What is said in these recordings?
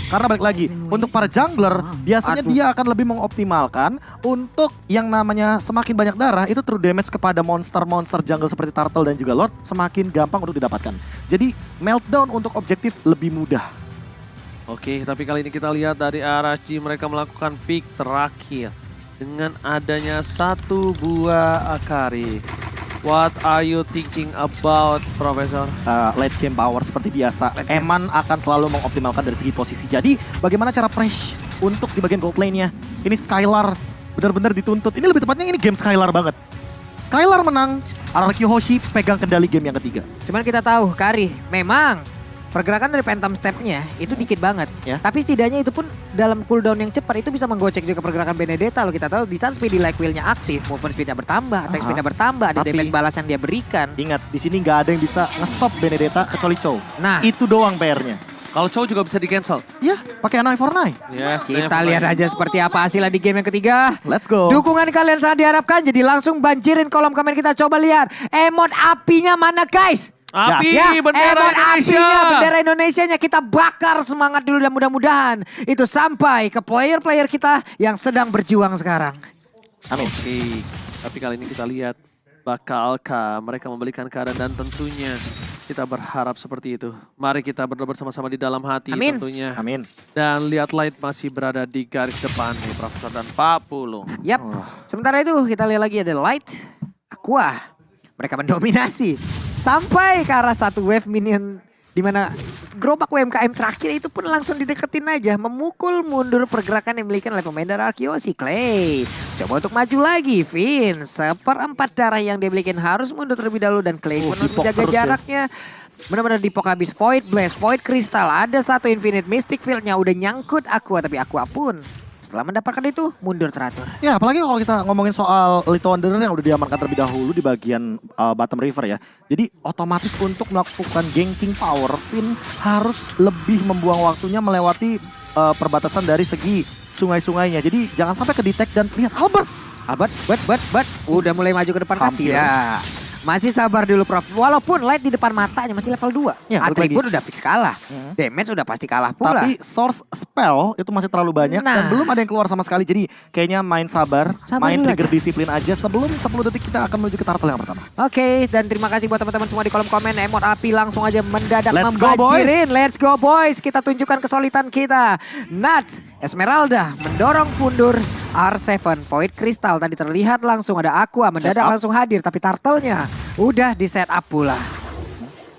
Karena balik lagi, untuk para jungler biasanya dia akan lebih mengoptimalkan untuk yang namanya semakin banyak darah itu true damage kepada monster-monster jungle seperti Turtle dan juga Lord semakin gampang untuk didapatkan. Jadi meltdown untuk objektif lebih mudah. Oke, tapi kali ini kita lihat dari RSG mereka melakukan pick terakhir dengan adanya satu buah Akari. What are you thinking about, Profesor? Late game power seperti biasa. Eman akan selalu mengoptimalkan dari segi posisi. Jadi bagaimana cara press untuk di bagian gold lane-nya. Ini Skylar benar-benar dituntut. Ini lebih tepatnya ini game Skylar banget. Skylar menang, Araki Hoshi pegang kendali game yang ketiga. Cuman kita tahu, Kari, memang pergerakan dari Phantom Step-nya itu dikit banget. Ya. Tapi setidaknya itu pun dalam cooldown yang cepat itu bisa menggocek juga pergerakan Benedetta. Loh, kita tahu di saat speedy like wheel-nya aktif, movement speed-nya bertambah, attack speed-nya bertambah, ada Tapi damage balas yang dia berikan. Ingat, di sini nggak ada yang bisa nge-stop Benedetta kecuali Chow. Nah, Itu doang PR-nya. Kalau Chow juga bisa di-cancel. Ya, pakai Eye for Eye. Yes, kita lihat aja seperti apa hasilnya di game yang ketiga. Let's go. Dukungan kalian sangat diharapkan, jadi langsung banjirin kolom komen kita. Coba lihat, emot apinya mana guys? Api, Ya, bendera emot Indonesia. apinya, bendera Indonesianya kita bakar semangat dulu dan mudah-mudahan itu sampai ke player-player kita yang sedang berjuang sekarang. Amin. Oke, tapi kali ini kita lihat bakalkah mereka membalikan keadaan dan tentunya kita berharap seperti itu. Mari kita berdoa bersama-sama di dalam hati Amin. tentunya. Amin. Dan lihat Light masih berada di garis depan nih, Profesor dan Pak Pulung. Yap, sementara itu kita lihat lagi ada Light, Aqua. Mereka mendominasi sampai ke arah satu wave minion di mana gerobak UMKM terakhir itu pun langsung dideketin aja, memukul mundur pergerakan yang dimiliki oleh pemain dari Arkeosi. Clay coba untuk maju lagi, Vin seperempat darah yang dia milikin harus mundur terlebih dahulu dan Clay pun harus dipok menjaga terus ya. jaraknya. Benar-benar dipok habis. Void Blast, Void Crystal, ada satu Infinite Mystic Field-nya udah nyangkut Aqua, tapi Aqua pun setelah mendapatkan itu mundur teratur. Ya, apalagi kalau kita ngomongin soal Little Wanderer yang udah diamankan terlebih dahulu di bagian bottom river ya. Jadi otomatis untuk melakukan ganking power, Finn harus lebih membuang waktunya melewati perbatasan dari segi sungai-sungainya. Jadi jangan sampai ke detect dan lihat Albert. Albert, udah mulai maju ke depan kan? Hampir. Tidak. Masih sabar dulu Prof. Walaupun Light di depan matanya masih level 2. Ya, balik Atribut lagi. udah fix kalah. Damage udah pasti kalah pula. Tapi source spell itu masih terlalu banyak Nah. dan belum ada yang keluar sama sekali. Jadi kayaknya main sabar main dulu trigger aja. disiplin aja. Sebelum 10 detik kita akan menuju ke turtle yang pertama. Oke, dan terima kasih buat teman-teman semua di kolom komen. Emot api langsung aja mendadak Let's go, boy. membanjirin. Let's go boys. Kita tunjukkan kesulitan kita. Nuts, Esmeralda mendorong pundur R7. Void Crystal tadi terlihat langsung ada Aqua mendadak Set up. langsung hadir. Tapi turtle-nya udah di set up pula.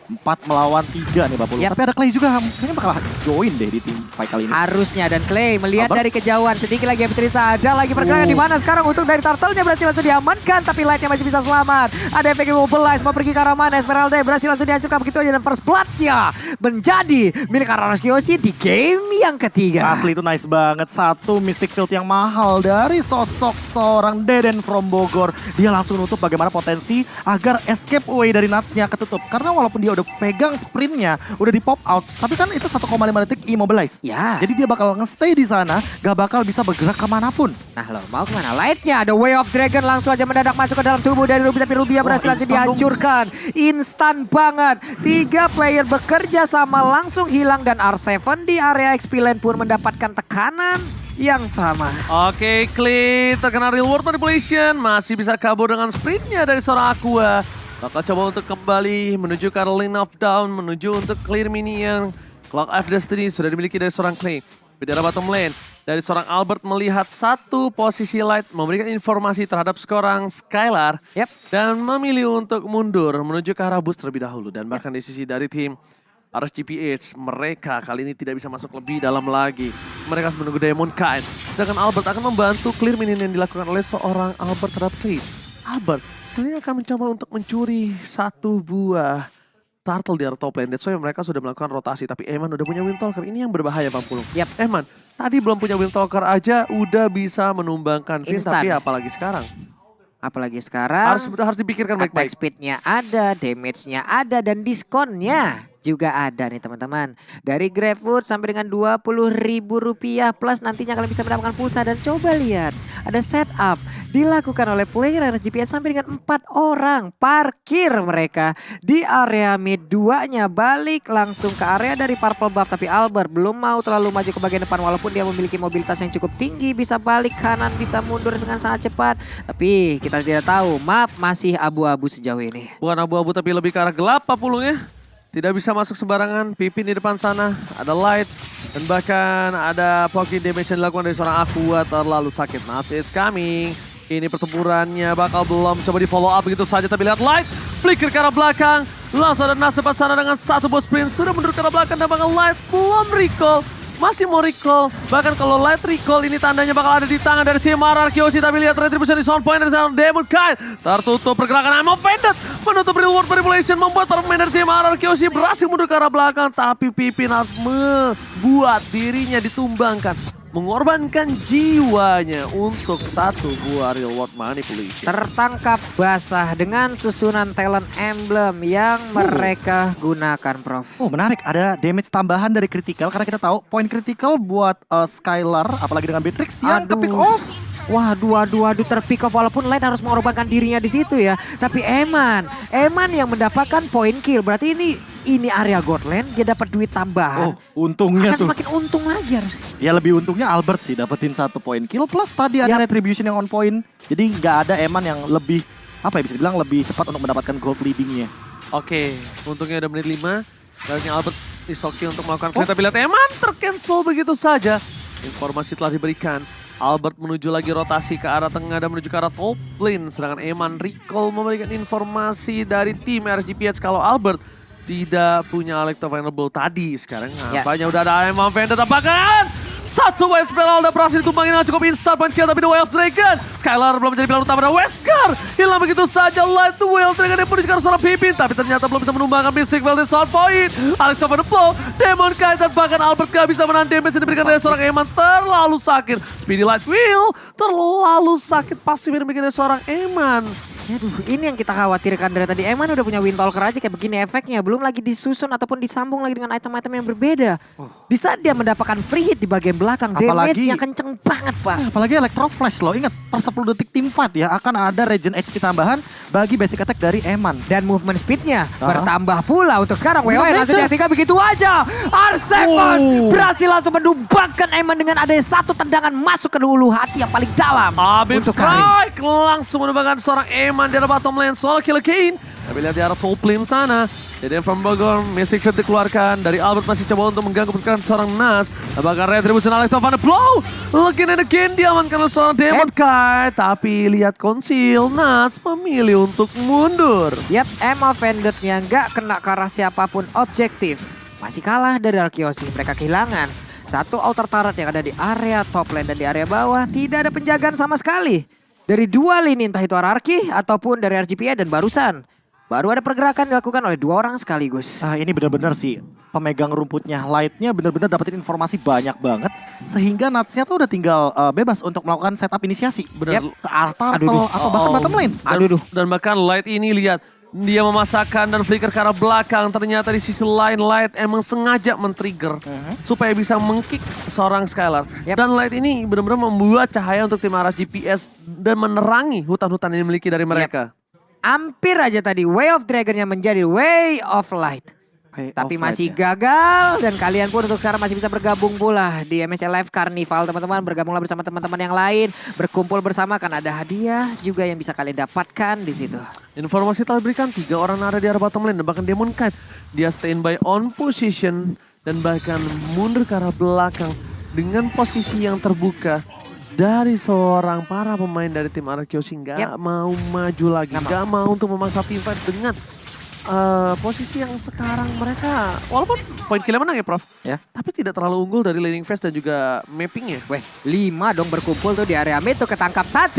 4 melawan 3 nih Bapulu. Yap. Tapi ada Clay juga, kayaknya bakal join deh di tim fight kali ini. Harusnya, dan Clay melihat Albert. dari kejauhan sedikit lagi Petrisa ada lagi pergerakan di mana sekarang untuk dari turtle-nya berhasil langsung diamankan tapi Lightnya masih bisa selamat. Ada efek mobilize mau pergi ke arah mana, Esmeralda berhasil langsung dihancurkan begitu aja dan first blood-nya menjadi milik Arashioshi di game yang ketiga. Asli itu nice banget. Satu Mystic Field yang mahal dari sosok seorang Deden from Bogor. Dia langsung nutup bagaimana potensi agar escape away dari Nuts-nya ketutup. Karena walaupun dia udah pegang sprintnya, udah di pop out. Tapi kan itu 1,5 detik immobilize. Ya. Jadi dia bakal nge-stay di sana, gak bakal bisa bergerak kemanapun. Nah lo mau kemana? Lightnya ada Way of Dragon langsung aja mendadak masuk ke dalam tubuh dari Ruby. Tapi Ruby berhasil langsung instan dong. dihancurkan. Instan banget. 3 player bekerja sama langsung hilang. Dan R7 di area XP lane pun mendapatkan tekanan yang sama. Oke, Clay terkena real world manipulation. Masih bisa kabur dengan sprintnya dari seorang Aqua. Bakal coba untuk kembali menuju ke arah lane of down. Menuju untuk clear minion. Clock of Destiny sudah dimiliki dari seorang Clay. Bendera bottom lane. Dari seorang Albert melihat satu posisi Light. Memberikan informasi terhadap seorang Skylar. Yep. Dan memilih untuk mundur menuju ke arah boost terlebih dahulu. Dan bahkan di sisi dari tim RSGPH, mereka kali ini tidak bisa masuk lebih dalam lagi. Mereka harus menunggu Diamond Kind. Sedangkan Albert akan membantu clear minion yang dilakukan oleh seorang Albert terhadap Clay. Albert kali ini akan mencoba untuk mencuri satu buah turtle di area top lane. That's why mereka sudah melakukan rotasi. Tapi Eman udah punya Windtalker. Ini yang berbahaya Bang Pulung. Yap. Eman, tadi belum punya Windtalker aja udah bisa menumbangkan Finn. Instan. Tapi apalagi sekarang. Apalagi sekarang Harus dipikirkan attack baik-baik. speed-nya ada, damage-nya ada, dan diskonnya juga ada nih teman-teman. Dari GrabFood sampai dengan Rp20.000 plus nantinya kalian bisa mendapatkan pulsa. Dan coba lihat, ada setup dilakukan oleh player RGPS sampai dengan 4 orang. Parkir mereka di area mid, duanya balik langsung ke area dari Purple Buff. Tapi Albert belum mau terlalu maju ke bagian depan walaupun dia memiliki mobilitas yang cukup tinggi. Bisa balik kanan, bisa mundur dengan sangat cepat. Tapi kita tidak tahu, map masih abu-abu sejauh ini. Bukan abu-abu tapi lebih ke arah gelap Pak Pulungnya. Tidak bisa masuk sembarangan. Pipin di depan sana. Ada Light. Dan bahkan ada pocket damage yang dilakukan dari seorang Aqua. Terlalu sakit. Nuts is coming. Ini pertempurannya bakal belum coba di follow up begitu saja. Tapi lihat Light. Flicker ke arah belakang. Langsung ada Nuts depan sana dengan satu ball sprint. Sudah mundur ke arah belakang dan bakal Light belum recall. Masih mau recall. Bahkan kalau Light recall ini tandanya bakal ada di tangan dari tim RRQC. Tapi lihat retribution di sound point dari seorang Demon Kite. Tertutup pergerakan I'm offended. Menutup reward manipulation membuat para pemain dari tim RRQC berhasil mundur ke arah belakang. Tapi Pipin harus membuat dirinya ditumbangkan. Mengorbankan jiwanya untuk satu buah reward manipulation. Tertangkap basah dengan susunan talent emblem yang mereka gunakan, Prof. Oh menarik, ada damage tambahan dari critical karena kita tahu poin critical buat Skylar apalagi dengan Beatrix yang ke pick off. Waduh, terpick off walaupun Light harus mengorbankan dirinya di situ ya. Tapi Eman yang mendapatkan point kill. Berarti ini area Godland, dia dapat duit tambahan. Oh, untungnya akan tuh. semakin untung lagi harus. Ya lebih untungnya Albert sih dapetin 1 point kill plus tadi ada retribution yang on point. Jadi nggak ada Eman yang lebih bisa dibilang lebih cepat untuk mendapatkan gold leadingnya. Oke, untungnya ada menit 5. Baliknya Albert disoki untuk melakukan clear. Tapi lihat Eman tercancel begitu saja. Informasi telah diberikan. Albert menuju lagi rotasi ke arah tengah dan menuju ke arah top lane. Sedangkan Eman recall memberikan informasi dari tim RGPH kalau Albert tidak punya Alecto Vulnerable tadi. Sekarang nampaknya udah ada Eman Vendetta bahkan satu Wave Spell udah berhasil ditumbangin dengan cukup instant point kill. Tapi The Wild Dragon Skylar belum menjadi pilihan utama dan Wesker hilang begitu saja. Light The Wild Dragon yang menuju ke arah seorang Pipin. Tapi ternyata belum bisa menumbangkan Mystic Veil di sound point. Alecto Vulnerable, Demon Kite dan bahkan Albert gak bisa menahan damage yang diberikan dari seorang Eman. Terlalu sakit. Speedy Light Wheel terlalu sakit pasif yang diberikan dari seorang Eman. Aduh, ini yang kita khawatirkan dari tadi. Eman udah punya Windtalker aja kayak begini efeknya. Belum lagi disusun ataupun disambung lagi dengan item-item yang berbeda. Di saat dia mendapatkan free hit di bagian belakang, damage-nya kenceng banget, Pak. Apalagi Electro Flash loh. Ingat, per 10 detik team fight ya akan ada regen HP tambahan bagi basic attack dari Eman. Dan movement speed-nya bertambah pula untuk sekarang. WoE langsung dihatika begitu aja. R7 berhasil langsung menumbangkan Eman dengan adanya satu tendangan masuk ke hulu hati yang paling dalam. Untuk strike langsung menumbangkan seorang Eman di arah bottom lane. Soal Killer Kane. Tapi lihat di arah top lane sana. Jadi from Bogor, Mystic Fit dikeluarkan. Dari Albert masih coba untuk mengganggu pergerakan seorang Nas. Bahkan retribution Alecto Van de Blow. Again and again diamankan oleh seorang Demon Kite. Tapi lihat conceal, Nas memilih untuk mundur. Yap, Emma Vendetta-nya nggak kena ke arah siapapun objektif. Masih kalah dari Arkeosi. Mereka kehilangan satu outer turret yang ada di area top lane dan di area bawah. Tidak ada penjagaan sama sekali. Dari dua lini entah itu RRQ ataupun dari RGPA dan barusan. Baru ada pergerakan dilakukan oleh 2 orang sekaligus. Ini benar-benar sih pemegang rumputnya Light-nya benar-benar dapetin informasi banyak banget. Sehingga Nuts-nya tuh udah tinggal bebas untuk melakukan setup inisiasi. Benar. Ke arah turtle atau bahkan bottom lane. Dan bahkan Light ini lihat. Dia memasakkan dan flicker ke arah belakang. Ternyata di sisi lain Light emang sengaja men-trigger supaya bisa meng-kick seorang Skylar. Dan Light ini benar-benar membuat cahaya untuk tim Aras GPS dan menerangi hutan-hutan yang dimiliki dari mereka. Hampir aja tadi Way of Dragon-nya menjadi Way of Light. Tapi masih gagal dan kalian pun untuk sekarang masih bisa bergabung pula di MSI Live Carnival teman-teman. Bergabunglah bersama teman-teman yang lain, berkumpul bersama kan ada hadiah juga yang bisa kalian dapatkan di situ. Informasi telah diberikan 3 orang ada di arah bottom lane dan bahkan Demon Kite. Dia standby on position dan bahkan mundur ke arah belakang dengan posisi yang terbuka. Dari seorang para pemain dari tim RRQC nggak mau maju lagi, nggak mau untuk memaksa tim fight dengan posisi yang sekarang mereka walaupun poin killnya menang ya Prof, tapi tidak terlalu unggul dari laning phase dan juga mappingnya. 5 dong berkumpul tuh di area mid tuh ketangkap 1.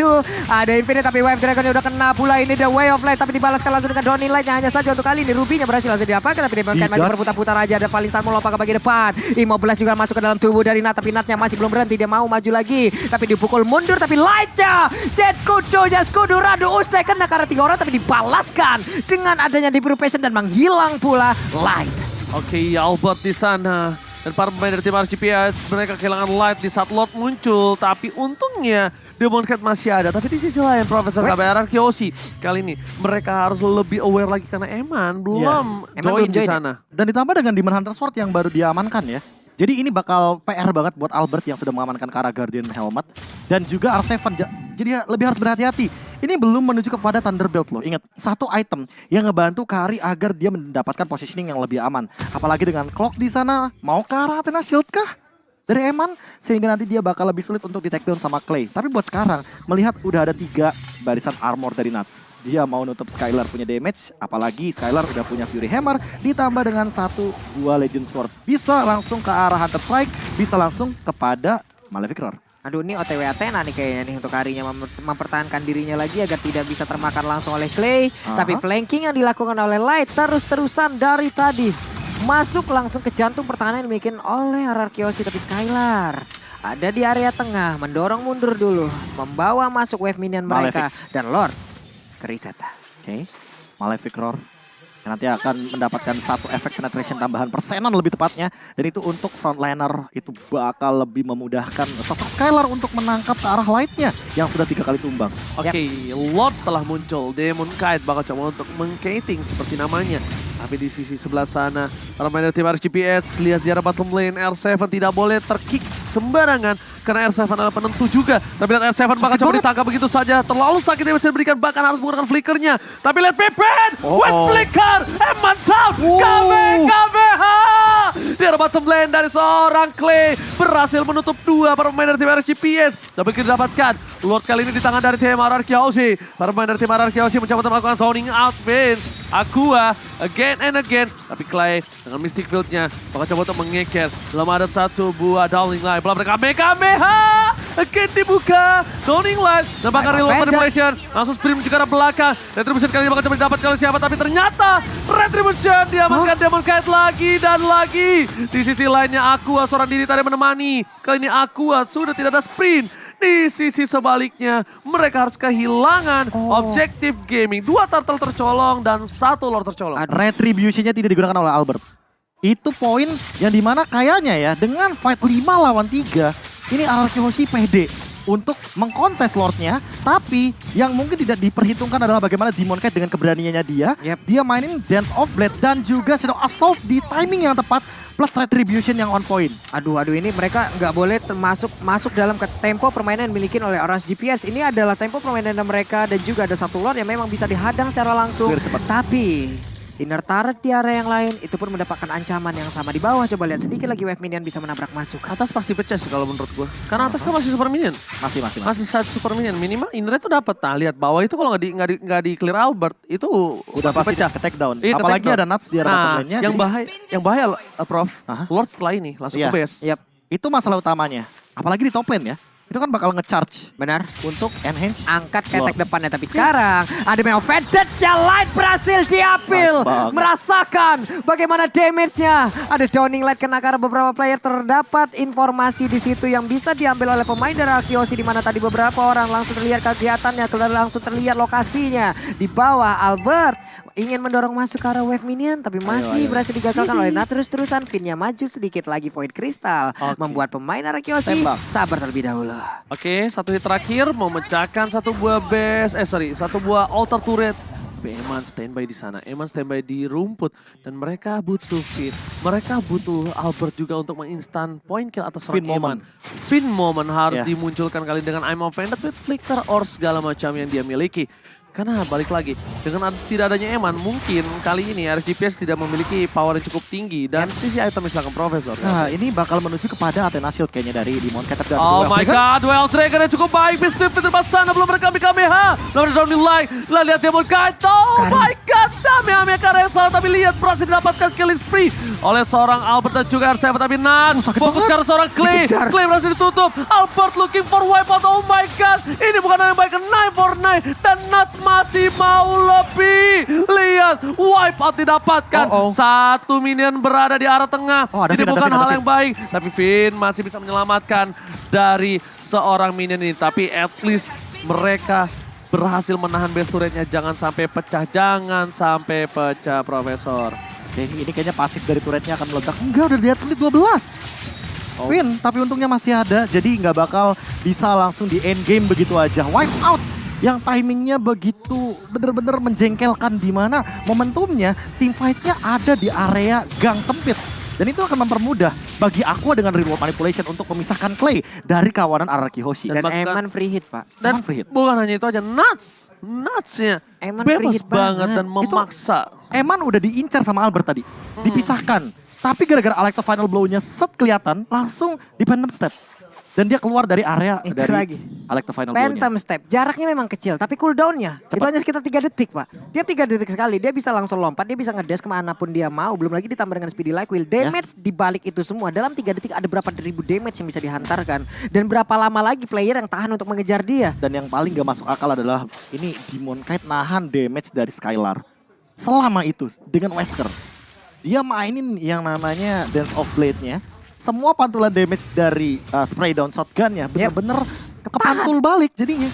Ada Infinite tapi Wave Dragon udah kena pula ini The Way of Light tapi dibalaskan langsung dengan Donny Light hanya saja untuk kali ini Ruby-nya berhasil langsung diapakan tapi dia masih berputar-putar aja. Ada Valinsar melompat ke bagian depan. Immobile juga masuk ke dalam tubuh dari Nat tapi Natnya masih belum berhenti, dia mau maju lagi tapi dipukul mundur tapi Light-nya Jet Kudo Jaskudu Radu Ustai kena karena 3 orang tapi dibalaskan dengan adanya di dan menghilang pula Light. Oke, Albert di sana. Dan para pemain dari tim RGPS, mereka kehilangan Light di saat Lord muncul. Tapi untungnya Demon Cat masih ada. Tapi di sisi lain, Profesor KBR Kyoshi kali ini mereka harus lebih aware lagi karena Eman belum join di sana. Dan ditambah dengan Demon Hunter Sword yang baru diamankan ya. Jadi ini bakal PR banget buat Albert yang sudah mengamankan ke arah Guardian Helmet. Dan juga R7, jadi lebih harus berhati-hati. Ini belum menuju kepada Thunderbolt loh. Ingat, satu item yang ngebantu Kari agar dia mendapatkan positioning yang lebih aman. Apalagi dengan Clock di sana, mau ke arah Athena Shield kah? Dari Eman, sehingga nanti dia bakal lebih sulit untuk di take down sama Clay. Tapi buat sekarang, melihat udah ada 3 barisan armor dari Nuts. Dia mau nutup Skylar punya damage, apalagi Skylar udah punya Fury Hammer, ditambah dengan 1-2 Legend Sword. Bisa langsung ke arah Hunter Strike, bisa langsung kepada Malefic Roar. Aduh, ini OTW Athena nih kayaknya nih untuk harinya mempertahankan dirinya lagi agar tidak bisa termakan langsung oleh Clay. Tapi flanking yang dilakukan oleh Light terus-terusan dari tadi. Masuk langsung ke jantung pertahanan yang dimiliki oleh Kyoshi, tapi Skylar ada di area tengah, mendorong mundur dulu, membawa masuk wave minion mereka. Dan Lord ke reset. Oke, Malefic Roar. Yang nanti akan mendapatkan satu efek penetration tambahan persenan lebih tepatnya. Dan itu untuk frontliner itu bakal lebih memudahkan sosok Skylar untuk menangkap ke arah Lightnya yang sudah 3 kali tumbang. Oke, Lord telah muncul. Demon Kite bakal coba untuk mengkating seperti namanya. Tapi di sisi sebelah sana, para pemain tim RGPS lihat di arah bottom lane, R7 tidak boleh terkick sembarangan. Karena R7 adalah penentu juga. Tapi lihat R7 bakal coba ditangkap begitu saja. Terlalu sakit yang bisa diberikan, bahkan harus menggunakan flickernya. Tapi lihat Pippin, wet flicker, Eman down, KBH! Di arah bottom lane dari seorang Clay, berhasil menutup 2 para pemain dari tim RGPS. Tapi kita dapatkan, Lord kali ini di tangan dari tim Kyoshi. Para pemain dari tim Kyoshi mencoba untuk melakukan zoning out, Vin. Aqua, again and again. Tapi Clay dengan Mystic Field-nya bakal coba untuk mengeker. Belum ada 1 buah Downing Light. Belum mereka Kamehameha. Again dibuka. Downing Light. Dan bakal reload manipulation. Langsung sprint menuju ke arah belakang. Retribution kali ini bakal coba didapatkan oleh siapa. Tapi ternyata Retribution diamankan Demon Kite lagi dan lagi. Di sisi lainnya Aqua seorang diri tadi menemani. Kali ini Aqua sudah tidak ada sprint. Di sisi sebaliknya, mereka harus kehilangan objektif gaming. 2 turtle tercolong dan 1 lord tercolong. Retribution-nya tidak digunakan oleh Albert. Itu poin yang dimana kayaknya ya, dengan fight 5 lawan 3, ini Kyoshi pede untuk mengkontes Lordnya. Tapi yang mungkin tidak diperhitungkan adalah bagaimana Demon Kite dengan keberaniannya dia. Dia mainin Dance of Blade dan juga Shadow Assault di timing yang tepat. Plus Retribution yang on point. Aduh, ini mereka nggak boleh masuk dalam ke tempo permainan yang dimiliki oleh RGPS. Ini adalah tempo permainan mereka dan juga ada 1 Lord yang memang bisa dihadang secara langsung. Tapi inner turret di area yang lain itu pun mendapatkan ancaman yang sama. Di bawah coba lihat sedikit lagi wave minion bisa menabrak masuk. Atas pasti pecah sih kalau menurut gue. Karena atas kan masih super minion. Masih 1 super minion. Minimal inner itu dapat. Nah lihat bawah itu kalau nggak di clear Albert itu udah pasti pecah. ke take down. Iya, apalagi ada Nuts di arah bottom lane-nya. Yang bahaya Prof. Lord setelah ini langsung ke base. Itu masalah utamanya. Apalagi di top lane ya. Itu kan bakal nge-charge. Benar. Untuk enhance. Angkat ketek depannya. Tapi sekarang ada Meo Vendetta. Light berhasil diambil. Merasakan bagaimana damage-nya. Ada Downing Light kena karena beberapa player. Terdapat informasi di situ yang bisa diambil oleh pemain dari Kyoshi. Di mana tadi beberapa orang langsung terlihat kegiatannya. Langsung terlihat lokasinya. Di bawah Albert ingin mendorong masuk ke arah wave minion. Tapi masih berhasil digagalkan oleh Nat. Terus-terusan Vinnya maju sedikit lagi Void Crystal. Membuat pemain dari Kyoshi sabar terlebih dahulu. Oke, 1 hit terakhir memecahkan 1 buah base, 1 buah altar turret. Eman standby di sana, Eman standby di rumput. Dan mereka butuh fit, mereka butuh Albert juga untuk menginstan point kill atas seorang Eman. Fin moment harus dimunculkan kali dengan I'm offended with flicker or segala macam yang dia miliki. Karena balik lagi, dengan tidak adanya Eman, mungkin kali ini RGPS tidak memiliki power yang cukup tinggi. Dan sisi item misalkan Profesor. Nah ini bakal menuju kepada Athena Shield kayaknya dari Demon Kite. Oh my god, Well Dragon yang cukup baik. Mistif di tempat sana, belum mereka Kamehameha. Belum ada Downing Light. Lihat Demon Kite. Oh my god, Kamehameha karena yang salah. Tapi lihat berhasil didapatkan killing spree oleh seorang Albert dan juga R7. Tapi Nat fokus karena seorang Clay. Clay berhasil ditutup. Albert looking for wipeout. Oh my god, ini bukan yang baik. 9 for 9. Dan Nat masih mau lebih. Lihat, wipeout didapatkan. 1 minion berada di arah tengah. Ini bukan hal yang baik. Tapi Vin masih bisa menyelamatkan dari seorang minion ini. Tapi at least mereka berhasil menahan base turretnya. Jangan sampai pecah, Profesor. Oke, ini kayaknya pasif dari turretnya akan meledak. Enggak, udah di atas menit 12. Finn, tapi untungnya masih ada. Jadi nggak bakal bisa langsung di end game begitu aja. Wipe out yang timingnya begitu bener-bener menjengkelkan, di mana momentumnya tim fight-nya ada di area gang sempit. Dan itu akan mempermudah bagi Aqua dengan reward manipulation untuk memisahkan Clay dari kawanan Araki Hoshi. Dan bahkan- Eman free hit, Pak. Dan Emang free hit. bukan hanya itu aja, nutsnya Eman free bebas hit banget banget. dan memaksa. Eman udah diincar sama Albert tadi, dipisahkan. Tapi gara-gara Alecto final blow-nya set kelihatan, langsung di Phantom Step. Dan dia keluar dari area Itu dari lagi. Alecto final blow-nya. Phantom Step, jaraknya memang kecil, tapi cooldown-nya itu hanya sekitar 3 detik, Pak. Tiap 3 detik sekali, dia bisa langsung lompat, dia bisa ngedash kemanapun dia mau. Belum lagi ditambah dengan speedy like wheel. Damage di balik itu semua, dalam 3 detik ada berapa ribu damage yang bisa dihantarkan. Dan berapa lama lagi player yang tahan untuk mengejar dia. Dan yang paling gak masuk akal adalah ini Demon Knight nahan damage dari Skylar. Selama itu dengan Wesker. Dia mainin yang namanya Dance of Blade-nya. Semua pantulan damage dari spray down shotgun-nya bener-bener kepantul balik jadinya.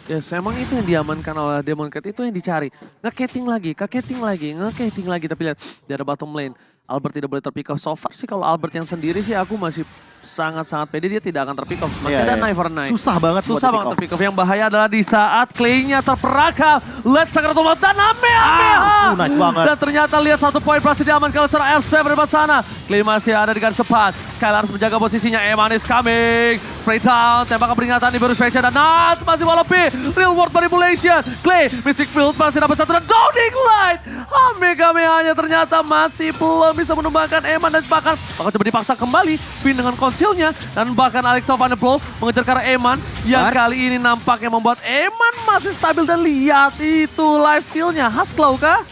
Yes, emang itu yang diamankan oleh Demon Cat, itu yang dicari. Nge-cating lagi, nge-cating lagi. Tapi lihat, di ada bottom lane. Albert tidak boleh terpick off. So far sih kalau Albert yang sendiri sih aku masih sangat-sangat pede dia tidak akan terpick off. Masih ada Knife or Knife. Susah banget buat Susah di-pick banget off. terpick off. Yang bahaya adalah di saat Clay-nya terperangkap. Let's Sakratul dan Ameha. Nice banget. Dan ternyata lihat 1 poin berhasil diamankan oleh seorang F7 di depan sana. Clay masih ada di garis depan. Skylar harus menjaga posisinya. Eman is coming. Spray down. Tembakan peringatan di baru Spectre dan Nats masih walopi. Real world manipulation. Clay, Mystic Field masih dapat 1 dan Downing Light. Kamehameha-nya ternyata masih belum bisa menumbangkan Eman dan bahkan coba dipaksa kembali. Finn dengan konsilnya dan bahkan Alecto Vanderpool mengejar ke arah Eman yang kali ini nampaknya membuat Eman masih stabil dan lihat itu lifesteal-nya. Haskell kah?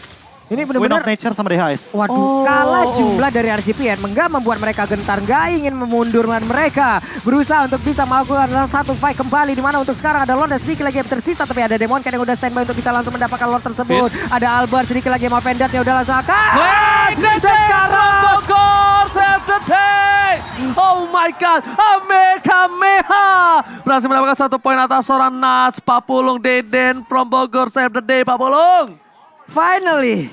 Ini Win of benar-benar Nature sama DHS. waduh, kalah jumlah dari RGPN enggak membuat mereka gentar, enggak ingin memundurkan mereka. Berusaha untuk bisa melakukan satu fight kembali, di mana untuk sekarang ada Lord dan sedikit lagi yang tersisa, tapi ada Demon Cat yang udah standby untuk bisa langsung mendapatkan Lord tersebut. Ada Albert sedikit lagi yang mau Vendat ya udah langsung akan. Dan sekarang Bogor save the day. Oh my god, Kamehameha berhasil mendapatkan 1 poin atas seorang Nats. Papulung Deden from Bogor save the day, Papulung. Finally,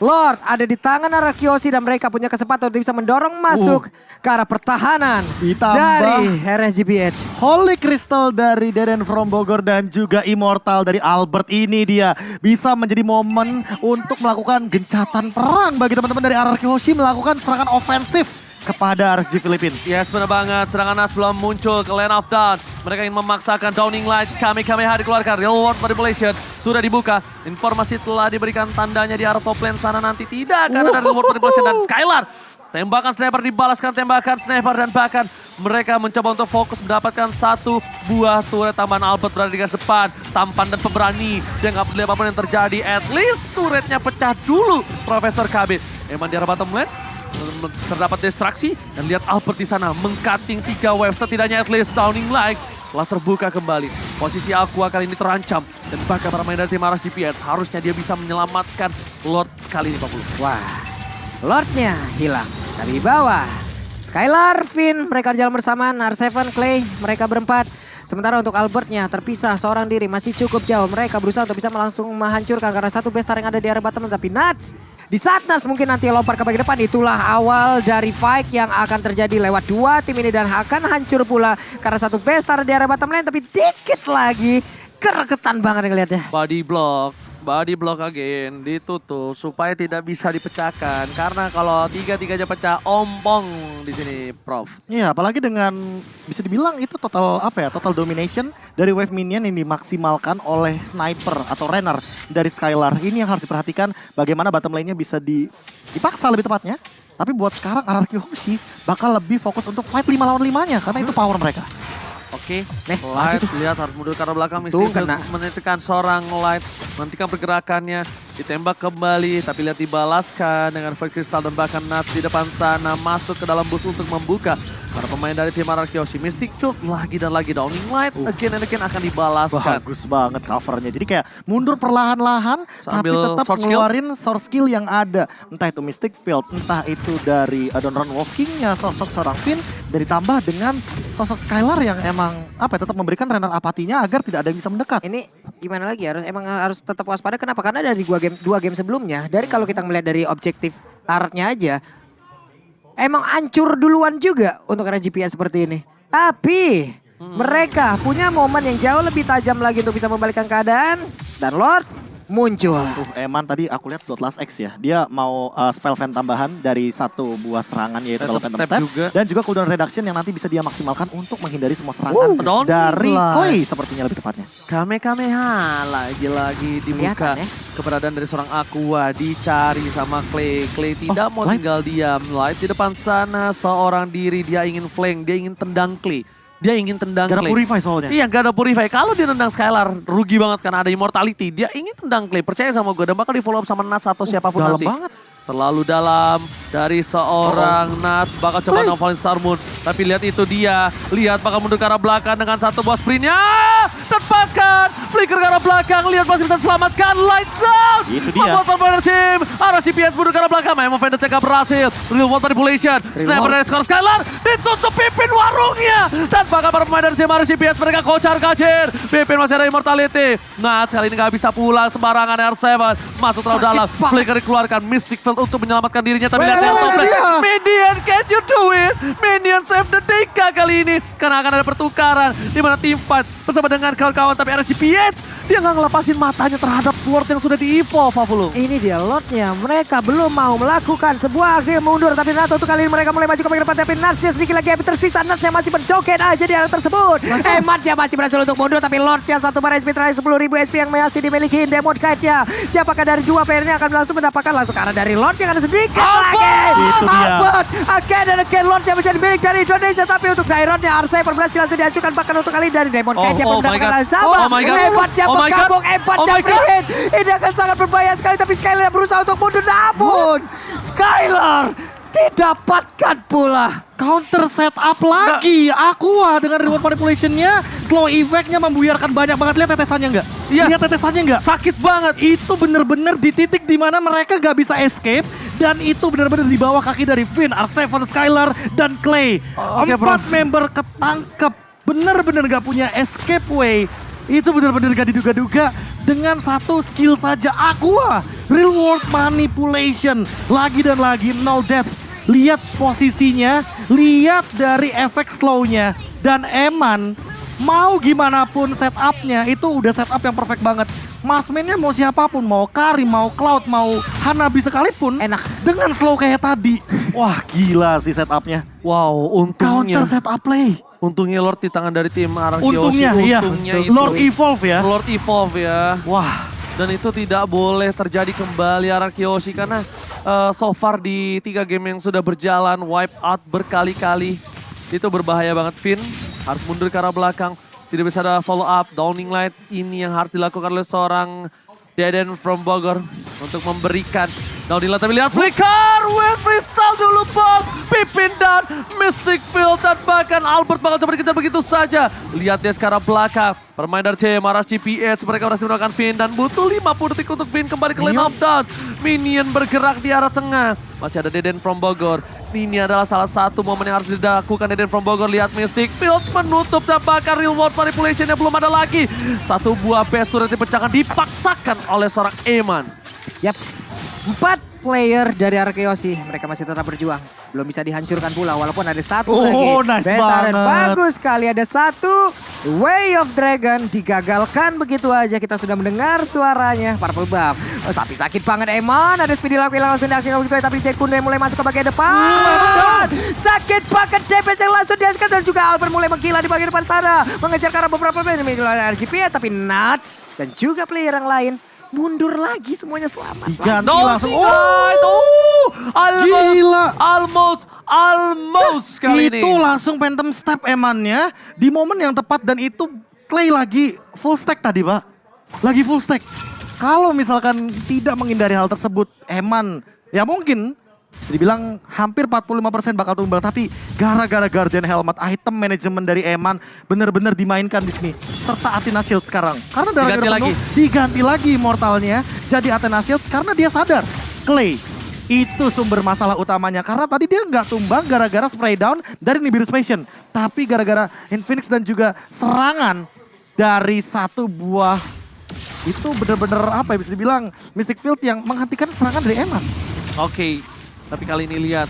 Lord ada di tangan Araki Hoshi dan mereka punya kesempatan untuk bisa mendorong masuk ke arah pertahanan Ditambah dari RSGPH. Holy Crystal dari Deden from Bogor dan juga Immortal dari Albert, ini dia bisa menjadi momen untuk melakukan gencatan perang bagi teman-teman dari Araki Hoshi melakukan serangan ofensif kepada RSG Filipina. Yes, benar banget. Serangan Nats belum muncul ke lane of down. Mereka ingin memaksakan Downing Light. Kamehameha dikeluarkan. Real World Manipulation sudah dibuka. Informasi telah diberikan tandanya di arah top lane sana nanti tidak akan ada Real World Manipulation dan Skylar. Tembakan sniper dibalaskan tembakan sniper dan bahkan mereka mencoba untuk fokus mendapatkan 1 buah turret tambahan. Albert berada di garis depan, tampan dan pemberani. Dia nggak peduli apapun yang terjadi. At least turretnya pecah dulu. Profesor Kabit. Emang di arah bottom lane terdapat distraksi dan lihat Albert di sana mengcutting 3 wave, setidaknya at least Downing Light telah terbuka kembali. Posisi Aqua kali ini terancam dan bahkan para main dari tim RSGPH harusnya dia bisa menyelamatkan Lord kali ini, Pak Pulu. Wah, Lordnya hilang. Tapi di bawah, Skylar, Finn, mereka jalan bersamaan. R7, Clay, mereka berempat. Sementara untuk Albertnya terpisah seorang diri, masih cukup jauh. Mereka berusaha untuk bisa langsung menghancurkan karena 1 base star yang ada di area bottom. Tapi Nats, di saat Nats mungkin nanti lompat ke bagian depan, itulah awal dari fight yang akan terjadi lewat 2 tim ini. Dan akan hancur pula karena 1 base star di area bottom lane. Tapi dikit lagi, kereketan banget ngeliatnya. Body block again, ditutup supaya tidak bisa dipecahkan. Karena kalau 3-3 aja pecah, ompong di sini, Prof. Iya, apalagi dengan bisa dibilang itu total total domination dari wave minion yang dimaksimalkan oleh sniper atau Renner dari Skylar. Ini yang harus diperhatikan bagaimana bottom lane-nya bisa dipaksa lebih tepatnya. Tapi buat sekarang Araki Hoshi bakal lebih fokus untuk fight 5 lawan 5-nya karena itu power mereka. Oke, maju Light lihat harus mundur ke arah belakang. Tuh, Mystic kena. menitikan seorang Light, menghentikan pergerakannya, ditembak kembali, tapi lihat dibalaskan dengan Void Crystal dan bahkan Nats di depan sana masuk ke dalam bus untuk membuka. Para pemain dari tim Araki Hoshi, Mystic Field lagi dan lagi Downing Light, again and again akan dibalaskan. Bagus banget covernya. Jadi kayak mundur perlahan-lahan tapi Sambil tetap sword skill. ngeluarin source skill yang ada. Entah itu Mystic Field, entah itu dari Adonran Wolf King-nya, sosok seorang Finn, ditambah dengan sosok Skylar yang emang tetap memberikan Renner apatinya agar tidak ada yang bisa mendekat. Ini gimana lagi harus tetap waspada. Kenapa? Karena dari dua game sebelumnya, dari kalau kita melihat dari objektif turretnya aja, emang hancur duluan juga untuk RGPS seperti ini. Tapi mereka punya momen yang jauh lebih tajam lagi untuk bisa membalikkan keadaan, dan Lord muncul. Eman tadi aku lihat Bloodlust X ya. Dia mau spell fan tambahan dari satu buah serangan yaitu kalau Phantom Step juga. dan juga cooldown reduction yang nanti bisa dia maksimalkan untuk menghindari semua serangan dari Clay sepertinya lebih tepatnya. Kamehameha lagi-lagi dibuka. Kelihatan, ya. Keberadaan dari seorang Aqua dicari sama Clay. Clay tidak mau Light. tinggal diam. Light di depan sana seorang diri, dia ingin flank, dia ingin tendang Clay. Dia ingin tendang Gak ada Clay. purify soalnya. Iya, gak ada purify. Kalau dia nendang Skylar, rugi banget karena ada immortality. Dia ingin tendang Clay, percaya sama gue. Dan bakal di follow up sama Nats atau siapapun dalam nanti. banget. Terlalu dalam dari seorang Nats. Bakal coba Clay. ngevolin Star Moon. Tapi lihat itu dia. Lihat bakal mundur ke arah belakang dengan satu buah sprintnya. Tepakan. Flicker ke arah belakang. Lihat masih bisa selamatkan. Light down. Itu dia. Membuat pemain tim. Arah CPS mundur ke arah belakang. Memang Vendor gak berhasil. Real world manipulation. Sniper dari skor Skylar. Ditutup Pipin warungnya. Dan bakal para pemain dari tim arah CPS. Mereka kocar kacir. Pipin masih ada immortality. Nats kali ini gak bisa pulang sembarangan. R7 masuk terlalu dalam. Flicker dikeluarkan. Mystic Field untuk menyelamatkan dirinya. Tapi lihat yang top lane. Minion, can you do it? Minion save the DK kali ini. Karena akan ada pertukaran. Di mana tim fight bersama dengan kawan-kawan. Tapi RSGPH dia nggak ngelepasin matanya terhadap Lord yang sudah di-evolve, Pavulung. Ini dia Lordnya, mereka belum mau melakukan sebuah aksi mundur. Tapi Nato untuk kali ini mereka mulai maju ke bagian depan. Tapi Natsnya sedikit lagi tersisa. Natsnya masih berjoget aja di area tersebut. Ematnya masih berhasil untuk mundur. Tapi Lordnya satu bar HP terakhir 10.000 HP yang masih dimiliki Demon Kite-nya. Siapakah dari dua player ini akan langsung mendapatkan langsung karena dari Lord yang ada sedikit lagi. Itu dia. Albert, again and again Lordnya menjadi milik dari Indonesia. Tapi untuk Daironnya R7 berhasil langsung dihancurkan. Bahkan untuk kali dari Demon Kite-nya oh my mendapatkan God. hal yang sama. Oh my God. Hebatnya Oh my God. bergabung, hebat Oh my Jeffrey God. Hit. Ini akan sangat berbahaya sekali, tapi Skylar berusaha untuk mundur. Namun Skylar didapatkan pula. Counter setup lagi. Aqua dengan reward manipulation-nya, slow effect-nya membuyarkan banyak banget. Lihat tetesannya nggak? Iya. Lihat tetesannya nggak? Sakit banget. Itu bener-bener di titik dimana mereka gak bisa escape. Dan itu bener-bener di bawah kaki dari Finn, R7, Skylar, dan Clay. Oke, 4 Prof. member ketangkep. Bener-bener gak punya escape way. Itu bener-bener gak diduga-duga. Dengan satu skill saja Aqua. Real world manipulation. Lagi dan lagi, no death. Lihat posisinya, lihat dari efek slow-nya. Dan Eman, mau gimana pun setupnya, itu udah setup yang perfect banget. Marksman-nya mau siapapun, mau Karim, mau Cloud, mau Hanabi sekalipun. Enak. Dengan slow kayak tadi. Wah gila sih setupnya. Wow, untungnya. Counter setup play. Untungnya Lord di tangan dari tim Arang Untungnya, Kyoshi. iya. Untungnya itu. Lord Evolve ya. Lord Evolve ya. Wah. Dan itu tidak boleh terjadi kembali Arang Kyoshi karena so far di 3 game yang sudah berjalan wipe out berkali-kali. Itu berbahaya banget. Finn harus mundur ke arah belakang. Tidak bisa ada follow up. Downing Light ini yang harus dilakukan oleh seorang Deden from Bogor untuk memberikan Downing Light. Tapi lihat flicker, Wind Crystal dulu bos. Pipin dan Mystic Field dan bahkan Albert bakal coba dikejar begitu saja. Lihat dia sekarang belakang. Permain dari tim Arash GPH. Mereka berhasil menggunakan Finn dan butuh 50 detik untuk Finn kembali ke lane of down. Minion bergerak di arah tengah. Masih ada Deden from Bogor. Ini adalah salah satu momen yang harus dilakukan Deden from Bogor. Lihat Mystic Field menutup dan bahkan real world manipulation-nya belum ada lagi. Satu buah base turret dipecahkan dipaksakan oleh seorang Eman. Yap, 4 player dari Arkeosi, mereka masih tetap berjuang. Belum bisa dihancurkan pula walaupun ada satu lagi. Nice Best banget. turret. Bagus sekali, ada satu Way of Dragon digagalkan begitu aja. Kita sudah mendengar suaranya Purple Buff. Oh, tapi sakit banget Eman. Ada speedy lock yang langsung diaktifkan begitu aja. Tapi Jade Kunde mulai masuk ke bagian depan. Sakit banget DPS yang langsung dihasilkan. Dan juga Albert mulai menggila di bagian depan sana. Mengejar ke arah beberapa player RGP. Tapi Nats dan juga player yang lain mundur lagi, semuanya selamat. Diganti Don't langsung. Gila. Gila. Almost kali ini. Itu langsung Phantom Step Emannya di momen yang tepat dan itu Clay lagi full stack tadi Pak. Lagi full stack. Kalau misalkan tidak menghindari hal tersebut, Eman ya mungkin bisa dibilang hampir 45% bakal tumbang. Tapi gara-gara Guardian Helmet, item manajemen dari Eman benar-benar dimainkan di sini. Serta Athena Shield sekarang. Karena darah Diganti penuh, diganti lagi Immortalnya jadi Athena Shield karena dia sadar Clay Itu sumber masalah utamanya. Karena tadi dia nggak tumbang gara-gara spray down dari Nibiru's Passion. Tapi gara-gara Infinix dan juga serangan dari satu buah itu bener-bener apa ya bisa dibilang Mystic Field yang menghentikan serangan dari Eman. Oke, tapi kali ini lihat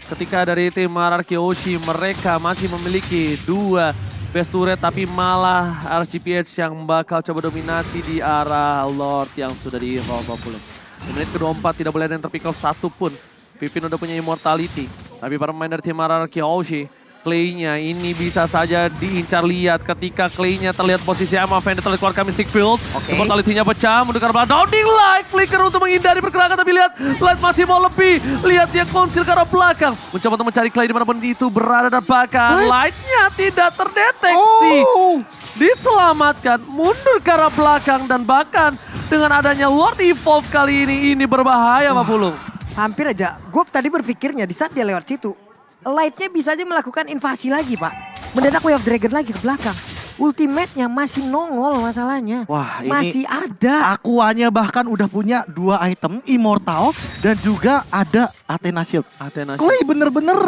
ketika dari tim RRQ Oshi mereka masih memiliki 2 best turret tapi malah RSGPH yang bakal coba dominasi di arah Lord yang sudah di populer. Di menit ke-24 tidak boleh ada yang terpick off satu pun. Pipin udah punya immortality. Tapi para pemain dari tim RRQ Oshi, Clay-nya ini bisa saja diincar. Lihat ketika Clay-nya terlihat posisi Emma Vendor keluarkan Mystic Field. Immortality-nya pecah, mendekar bola Downing Light. Flicker untuk menghindari pergerakan tapi lihat Light masih mau lebih. Lihat dia konsil ke arah belakang. Mencoba untuk mencari Clay dimanapun itu berada dan bahkan Light-nya tidak terdeteksi. Diselamatkan, mundur ke arah belakang dan bahkan dengan adanya Lord Evolve kali ini berbahaya Pak Pulung. Hampir aja, gue tadi berpikirnya di saat dia lewat situ, Light-nya bisa aja melakukan invasi lagi Pak. Mendadak Way of Dragon lagi ke belakang. Ultimate-nya masih nongol masalahnya. Wah, ini masih ada. Aquanya bahkan udah punya 2 item, Immortal dan juga ada Athena Shield. Athena Shield. Clay bener-bener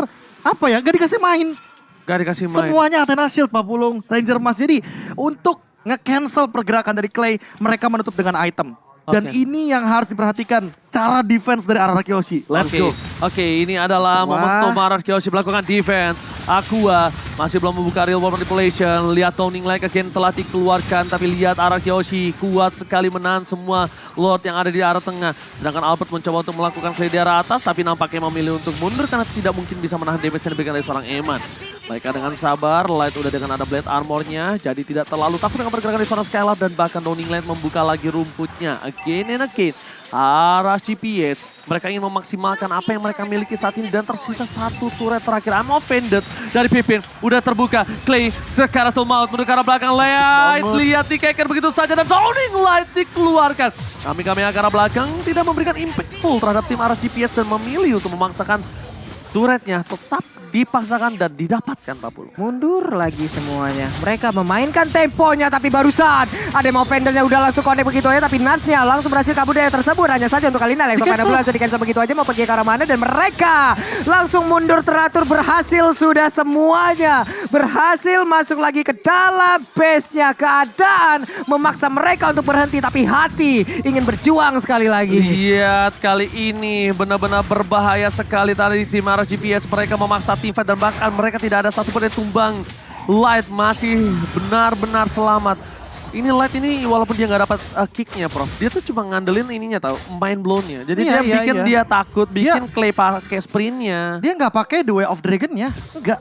apa ya, gak dikasih main. Gak dikasih main. Semuanya Athena Shield Pak Pulung, Ranger Mas. Jadi untuk nge-cancel pergerakan dari Clay, mereka menutup dengan item. Dan ini yang harus diperhatikan, cara defense dari RRQ Oshi. Let's go. Oke, ini adalah momentum RRQ Oshi melakukan defense. Aqua masih belum membuka real world manipulation. Lihat Downing Light again telah dikeluarkan. Tapi lihat RRQ Oshi kuat sekali menahan semua Lord yang ada di arah tengah. Sedangkan Albert mencoba untuk melakukan play di arah atas. Tapi nampaknya memilih untuk mundur karena tidak mungkin bisa menahan damage yang diberikan dari seorang Eman. Mereka dengan sabar, Light udah dengan ada blade armornya. Jadi tidak terlalu takut dengan pergerakan dari seorang Skylab. Dan bahkan Downing Light membuka lagi rumputnya. Again and again. RSGPH, mereka ingin memaksimalkan apa yang mereka miliki saat ini dan tersisa 1 turret terakhir. I'm offended dari Pipin, udah terbuka. Clay sekarang tuh maut menuju ke arah belakang. Lihat dikeker begitu saja dan Downing Light dikeluarkan. Kami ke arah belakang tidak memberikan impact full terhadap tim RSGPH dan memilih untuk memaksakan turretnya tetap dipaksakan dan didapatkan Pak Pulung. Mundur lagi semuanya. Mereka memainkan temponya tapi barusan ada mau Vendornya udah langsung connect begitu aja tapi Nuts-nya langsung berhasil kabur dari tersebut. Hanya saja untuk kali ini Alex Panda langsung di-cancel begitu aja mau pergi ke arah mana dan mereka langsung mundur teratur berhasil sudah semuanya. Berhasil masuk lagi ke dalam base-nya. Keadaan memaksa mereka untuk berhenti tapi hati ingin berjuang sekali lagi. Lihat kali ini benar-benar berbahaya sekali tadi tim RSGPH. Mereka memaksa fight dan bahkan mereka tidak ada satupun yang tumbang. Light masih benar-benar selamat. Ini Light ini walaupun dia nggak dapat kicknya Prof, dia tuh cuma ngandelin ininya tahu, mind blow-nya. Jadi dia bikin dia takut, bikin Clay pakai sprintnya. Dia nggak pakai The Way of Dragon-nya, enggak.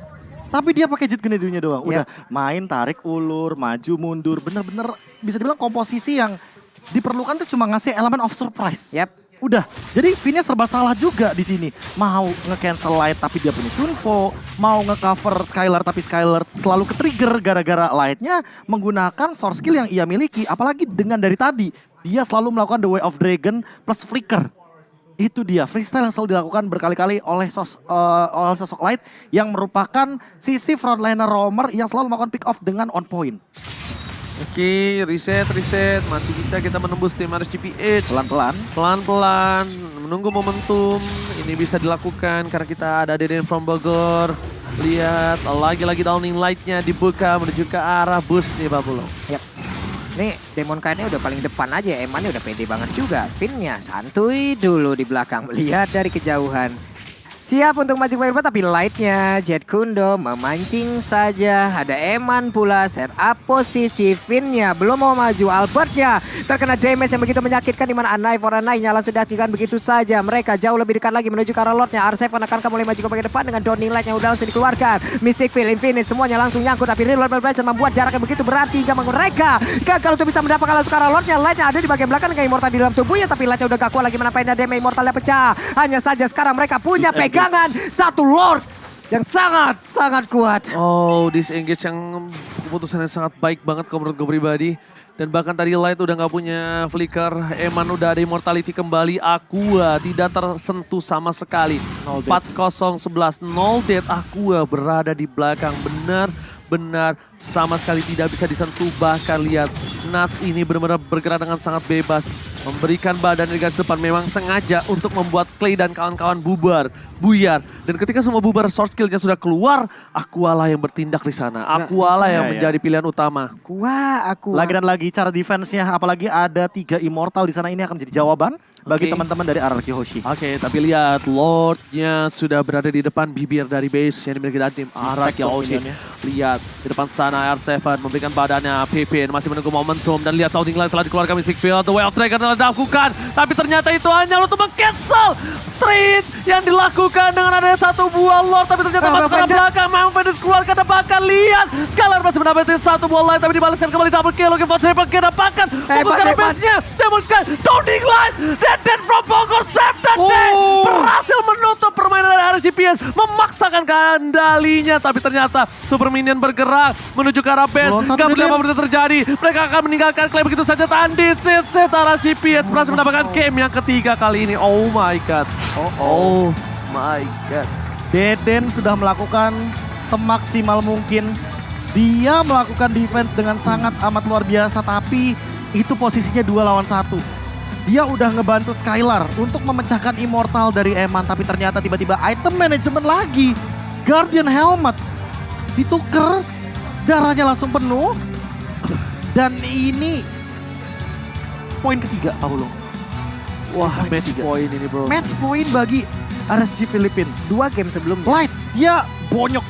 Tapi dia pakai Jet Grenade-nya doang. Udah main, tarik ulur, maju, mundur. Bener-bener bisa dibilang komposisi yang diperlukan tuh cuma ngasih elemen of surprise. Udah, jadi Vinnya serba salah juga di sini. Mau nge-cancel Light tapi dia punya Shunpo, mau nge-cover Skylar tapi Skylar selalu ke-trigger gara-gara Light-nya menggunakan source skill yang ia miliki. Apalagi dengan dari tadi, dia selalu melakukan The Way of Dragon plus Flicker. Itu dia, freestyle yang selalu dilakukan berkali-kali oleh sosok Light yang merupakan sisi frontliner roamer yang selalu melakukan pick off dengan on point. Oke, reset. Masih bisa kita menembus tim RSGPH. Pelan-pelan. Menunggu momentum. Ini bisa dilakukan karena kita ada Deden from Bogor. Lihat, lagi-lagi Downing Light-nya dibuka menuju ke arah bus nih Pak Pulung. Nih Demon Knight-nya udah paling depan aja. Emannya udah pede banget juga. Finn-nya santuy dulu di belakang. Melihat dari kejauhan. Siap untuk maju ke air tapi Light-nya Jet Kundo memancing saja. Ada Eman pula set up posisi. Finn-nya belum mau maju. Albert-nya terkena damage yang begitu menyakitkan di mana Anai for Anai nyala sudah diaktifkan begitu saja. Mereka jauh lebih dekat lagi menuju ke arah Lord-nya. R7 akan mulai maju ke bagian depan dengan Downing Light yang udah langsung dikeluarkan. Mystic Field, Infinite semuanya langsung nyangkut tapi Real World Manipulation membuat jarak yang begitu berarti hingga mereka gagal untuk bisa mendapatkan langsung ke arah Lord-nya. Light-nya ada di bagian belakang dengan Immortal di dalam tubuhnya tapi Light-nya udah gak kuat lagi menampain damage Immortalnya pecah. Hanya saja sekarang mereka punya pegangan satu Lord yang sangat kuat. Disengage yang keputusannya sangat baik banget kalau menurut gue pribadi. Dan bahkan tadi Light udah gak punya flicker. Eman udah ada immortality kembali. Aqua tidak tersentuh sama sekali. 4-0-11. 0 dead. Aqua berada di belakang. Benar sama sekali tidak bisa disentuh. Bahkan lihat Nuts ini benar-benar bergerak dengan sangat bebas. memberikan badan di garis depan memang sengaja untuk membuat Clay dan kawan-kawan buyar. Dan ketika semua bubar, short skillnya sudah keluar, Aqua lah yang bertindak di sana. Aqua lah yang menjadi pilihan utama. Aku. Lagi dan lagi cara defense-nya, apalagi ada 3 Immortal di sana, ini akan menjadi jawaban bagi teman-teman dari RRQ Hoshi. Oke, tapi lihat Lordnya sudah berada di depan bibir dari base yang dimiliki dari tim RRQ Hoshi. Lihat di depan sana R7 memberikan badannya, Pipin masih menunggu momentum dan lihat Taunting Light telah dikeluarkan Mystic Field, The Way of Dragon telah dilakukan, tapi ternyata itu hanya untuk meng-cancel trade yang dilakukan dengan adanya satu buah Lord, tapi ternyata masuk ke belakang, Mount Vendit keluarkan dan bahkan lihat Skylar masih mendapatkan satu buah Light, tapi dibalaskan kembali double kill, looking for triple kill, dapatkan fokus ke base-nya, Demon Knight, Taunting Light, dead from Bogor, save the day, berhasil menutup permainan dari RSGPS, memaksakan kendalinya, tapi ternyata Super Minion bergerak menuju ke arah base, gak peduli apa yang terjadi, mereka akan meninggalkan Clay begitu saja, Tandi, set RSGPS berhasil mendapatkan game yang ketiga kali ini, oh my god. Oh my god. Deden sudah melakukan semaksimal mungkin. Dia melakukan defense dengan sangat amat luar biasa, tapi itu posisinya 2 lawan 1. Dia udah ngebantu Skylar untuk memecahkan Immortal dari Eman, tapi ternyata tiba-tiba item management lagi. Guardian Helmet dituker, darahnya langsung penuh. Dan ini poin ketiga, Pak Bulung. Wah, match point ini bro. Match point bagi RSG Filipina. 2 game sebelumnya. Light, dia bonyok